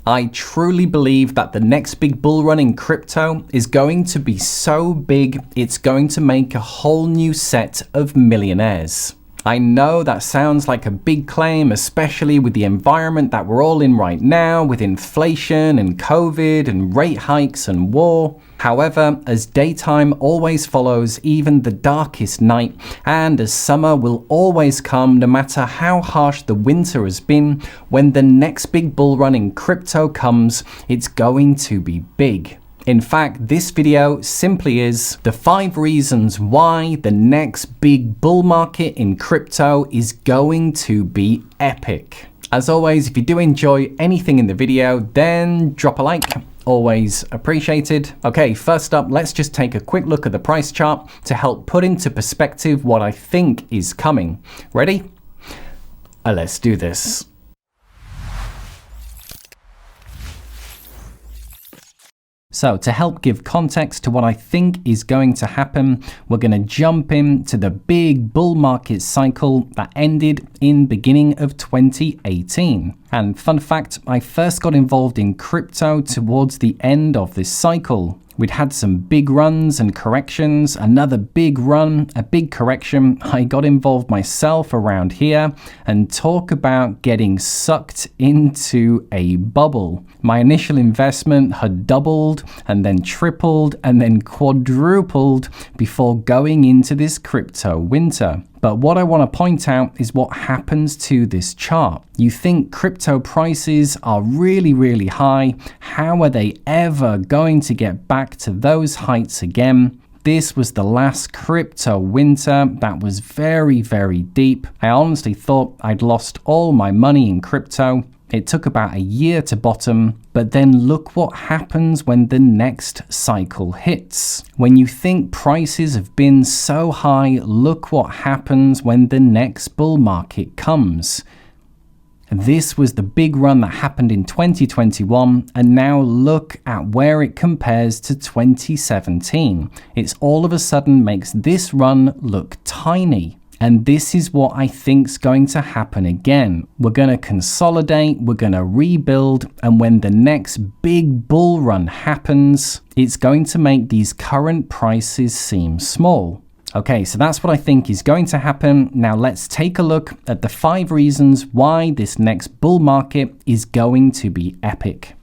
I truly believe that the next big bull run in crypto is going to be so big, it's going to make a whole new set of millionaires. I know that sounds like a big claim, especially with the environment that we're all in right now, with inflation and COVID and rate hikes and war. However, as daytime always follows even the darkest night, and as summer will always come no matter how harsh the winter has been, when the next big bull run in crypto comes, it's going to be big. In fact, this video simply is the 5 reasons why the next big bull market in crypto is going to be epic. As always, if you do enjoy anything in the video, then drop a like. Always appreciated. Okay, first up, let's just take a quick look at the price chart to help put into perspective what I think is coming. Ready? Let's do this. So to help give context to what I think is going to happen, we're going to jump into the big bull market cycle that ended in beginning of 2018. And fun fact, I first got involved in crypto towards the end of this cycle. We'd had some big runs and corrections, another big run, a big correction. I got involved myself around here, and talk about getting sucked into a bubble. My initial investment had doubled and then tripled and then quadrupled before going into this crypto winter. But what I want to point out is what happens to this chart. You think crypto prices are really, really high. How are they ever going to get back to those heights again? This was the last crypto winter that was very, very deep. I honestly thought I'd lost all my money in crypto. It took about a year to bottom, but then look what happens when the next cycle hits. When you think prices have been so high, look what happens when the next bull market comes. This was the big run that happened in 2021, and now look at where it compares to 2017. It's all of a sudden makes this run look tiny. And this is what I think's going to happen again. We're going to consolidate, we're going to rebuild, and when the next big bull run happens, it's going to make these current prices seem small. Okay, so that's what I think is going to happen. Now let's take a look at the 5 reasons why this next bull market is going to be epic.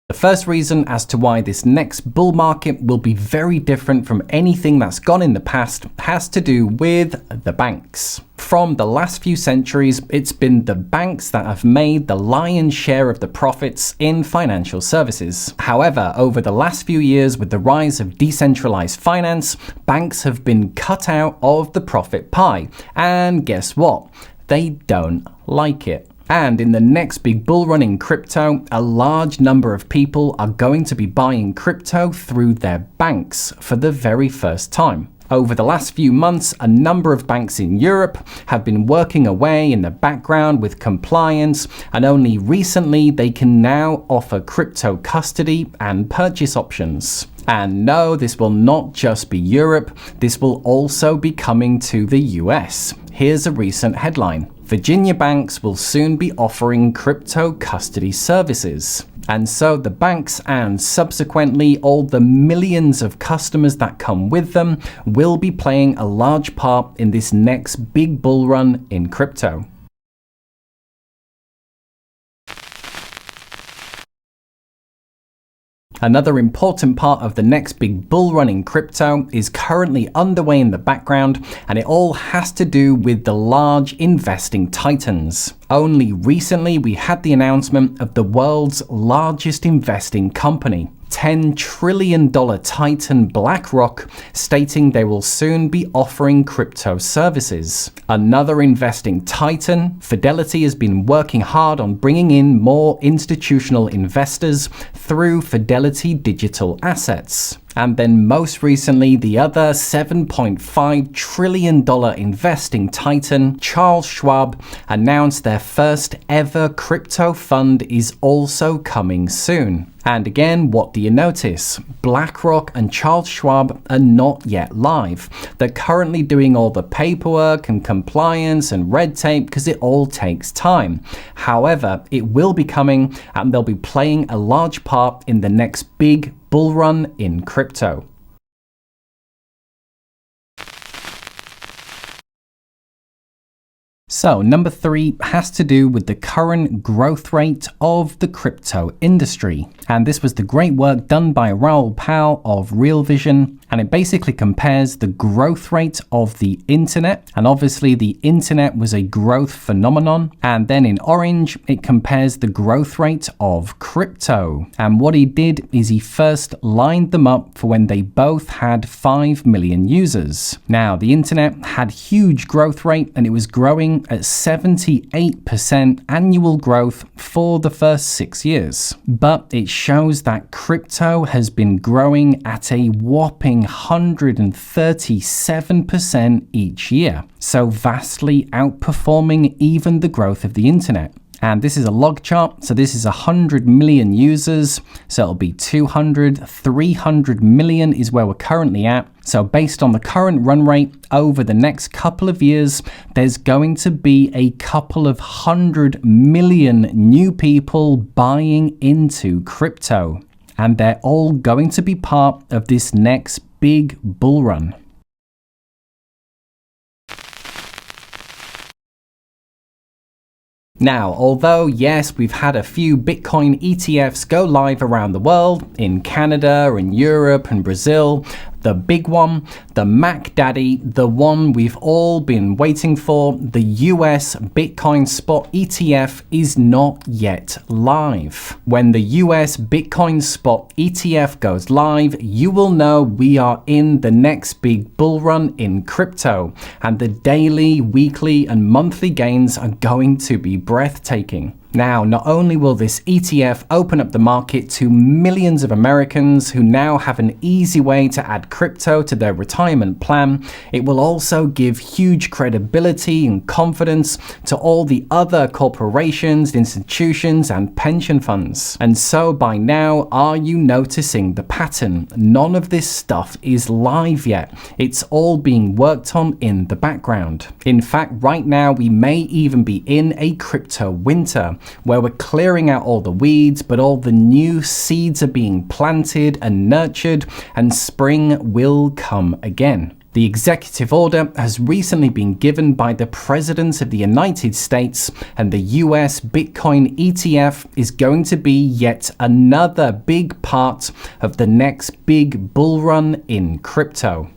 The first reason as to why this next bull market will be very different from anything that's gone in the past has to do with the banks. From the last few centuries, it's been the banks that have made the lion's share of the profits in financial services. However, over the last few years, with the rise of decentralized finance, banks have been cut out of the profit pie. And guess what? They don't like it. And in the next big bull run in crypto, a large number of people are going to be buying crypto through their banks for the very first time. Over the last few months, a number of banks in Europe have been working away in the background with compliance, and only recently they can now offer crypto custody and purchase options. And no, this will not just be Europe, this will also be coming to the US. Here's a recent headline. Virginia banks will soon be offering crypto custody services. And so the banks, and subsequently all the millions of customers that come with them, will be playing a large part in this next big bull run in crypto. Another important part of the next big bull run in crypto is currently underway in the background, and it all has to do with the large investing titans. Only recently we had the announcement of the world's largest investing company, $10 trillion titan BlackRock, stating they will soon be offering crypto services. Another investing titan, Fidelity, has been working hard on bringing in more institutional investors through Fidelity Digital Assets. And then most recently, the other $7.5 trillion investing titan, Charles Schwab, announced their first ever crypto fund is also coming soon. And again, what do you notice? BlackRock and Charles Schwab are not yet live. They're currently doing all the paperwork and compliance and red tape because it all takes time. However, it will be coming and they'll be playing a large part in the next big bull run in crypto. So, number 3 has to do with the current growth rate of the crypto industry. And this was the great work done by Raoul Pal of Real Vision. And it basically compares the growth rate of the internet. And obviously the internet was a growth phenomenon. And then in orange, it compares the growth rate of crypto. And what he did is he first lined them up for when they both had 5 million users. Now, the internet had huge growth rate and it was growing at 78% annual growth for the first 6 years. But it shows that crypto has been growing at a whopping 137% each year, so vastly outperforming even the growth of the internet. And this is a log chart, so this is 100 million users, so it'll be 200, 300 million is where we're currently at. So based on the current run rate, over the next couple of years, there's going to be a couple of 100 million new people buying into crypto. And they're all going to be part of this next big bull run. Now, although yes, we've had a few Bitcoin ETFs go live around the world, in Canada, in Europe, and Brazil, the big one, the Mac Daddy, the one we've all been waiting for, the US Bitcoin Spot ETF is not yet live. When the US Bitcoin Spot ETF goes live, you will know we are in the next big bull run in crypto, and the daily, weekly, and monthly gains are going to be breathtaking. Now, not only will this ETF open up the market to millions of Americans who now have an easy way to add crypto to their retirement plan, it will also give huge credibility and confidence to all the other corporations, institutions, and pension funds. And so by now, are you noticing the pattern? None of this stuff is live yet. It's all being worked on in the background. In fact, right now, we may even be in a crypto winter, where we're clearing out all the weeds, but all the new seeds are being planted and nurtured, and spring will come again. The executive order has recently been given by the President of the United States, and the US Bitcoin ETF is going to be yet another big part of the next big bull run in crypto.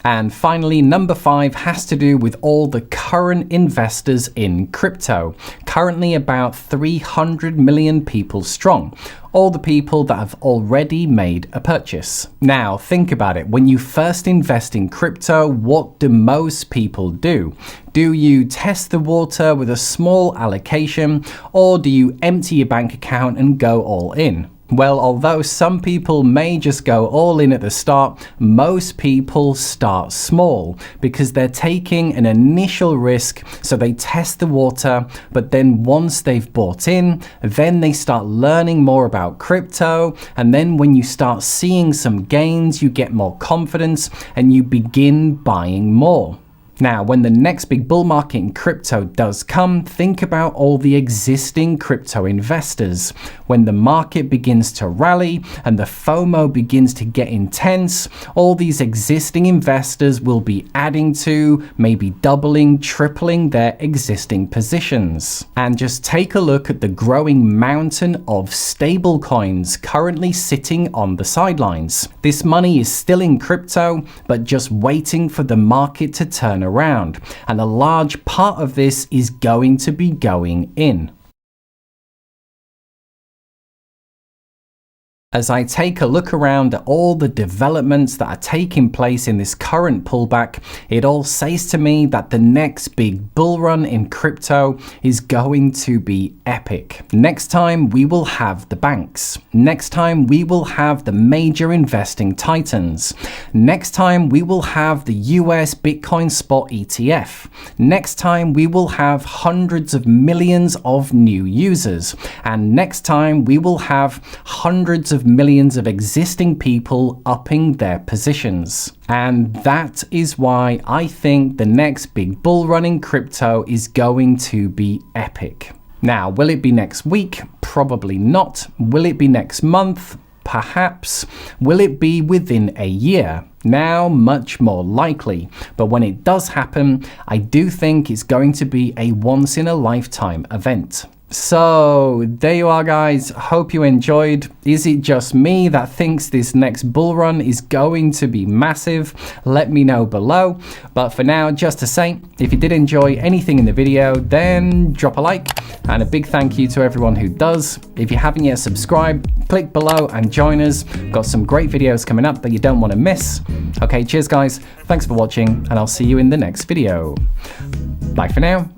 And finally, number 5 has to do with all the current investors in crypto. Currently about 300 million people strong. All the people that have already made a purchase. Now, think about it. When you first invest in crypto, what do most people do? Do you test the water with a small allocation, or do you empty your bank account and go all in? Well, although some people may just go all in at the start, most people start small because they're taking an initial risk, so they test the water, but then once they've bought in, then they start learning more about crypto, and then when you start seeing some gains, you get more confidence and you begin buying more. Now, when the next big bull market in crypto does come, think about all the existing crypto investors. When the market begins to rally and the FOMO begins to get intense, all these existing investors will be adding to, maybe doubling, tripling their existing positions. And just take a look at the growing mountain of stablecoins currently sitting on the sidelines. This money is still in crypto, but just waiting for the market to turn around, and a large part of this is going to be going in. As I take a look around at all the developments that are taking place in this current pullback, it all says to me that the next big bull run in crypto is going to be epic. Next time we will have the banks. Next time we will have the major investing titans. Next time we will have the US Bitcoin spot ETF. Next time we will have hundreds of millions of new users. And next time we will have hundreds of millions of existing people upping their positions. And that is why I think the next big bull run in crypto is going to be epic. Now, will it be next week? Probably not. Will it be next month? Perhaps. Will it be within a year? Now, much more likely. But when it does happen, I do think it's going to be a once-in-a-lifetime event. So, there you are, guys. Hope you enjoyed. Is it just me that thinks this next bull run is going to be massive? Let me know below. But for now, just to say, if you did enjoy anything in the video, then drop a like. And a big thank you to everyone who does. If you haven't yet subscribed, click below and join us. Got some great videos coming up that you don't want to miss. Okay, cheers, guys. Thanks for watching, and I'll see you in the next video. Bye for now.